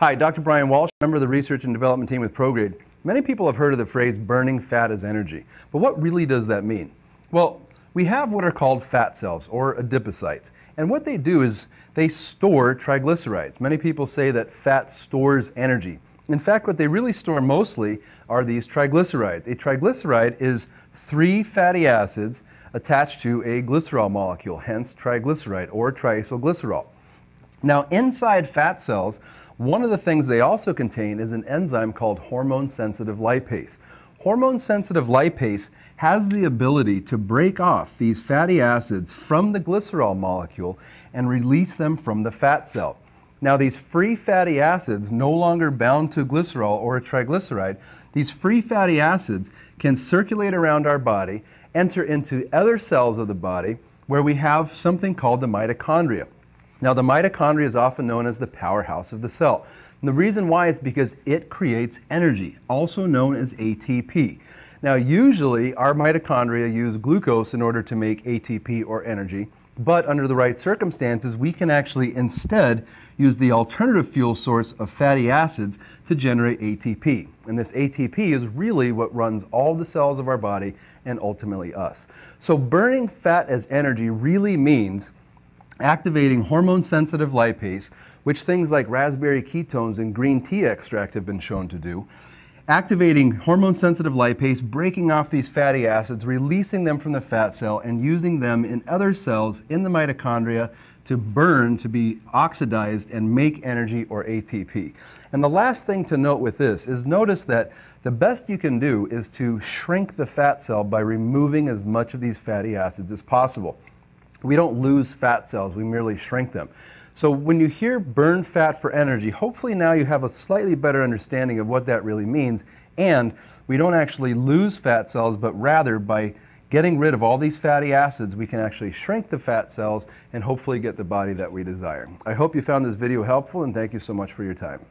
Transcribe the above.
Hi, Dr. Brian Walsh, member of the research and development team with ProGrade. Many people have heard of the phrase burning fat as energy, but what really does that mean? Well, we have what are called fat cells or adipocytes, and what they do is they store triglycerides. Many people say that fat stores energy. In fact, what they really store mostly are these triglycerides. A triglyceride is 3 fatty acids attached to a glycerol molecule, hence triglyceride or triacylglycerol. Now, inside fat cells, one of the things they also contain is an enzyme called hormone-sensitive lipase. Hormone-sensitive lipase has the ability to break off these fatty acids from the glycerol molecule and release them from the fat cell. Now, these free fatty acids, no longer bound to glycerol or a triglyceride, these free fatty acids can circulate around our body, enter into other cells of the body where we have something called the mitochondria. Now, the mitochondria is often known as the powerhouse of the cell. And the reason why is because it creates energy, also known as ATP. Now, usually our mitochondria use glucose in order to make ATP or energy, but under the right circumstances, we can actually instead use the alternative fuel source of fatty acids to generate ATP. And this ATP is really what runs all the cells of our body and ultimately us. So burning fat as energy really means activating hormone-sensitive lipase, which things like raspberry ketones and green tea extract have been shown to do. Activating hormone-sensitive lipase, breaking off these fatty acids, releasing them from the fat cell, and using them in other cells in the mitochondria to burn, to be oxidized, and make energy or ATP. And the last thing to note with this is notice that the best you can do is to shrink the fat cell by removing as much of these fatty acids as possible. We don't lose fat cells, we merely shrink them. So when you hear burn fat for energy, hopefully now you have a slightly better understanding of what that really means, and we don't actually lose fat cells, but rather by getting rid of all these fatty acids, we can actually shrink the fat cells and hopefully get the body that we desire. I hope you found this video helpful, and thank you so much for your time.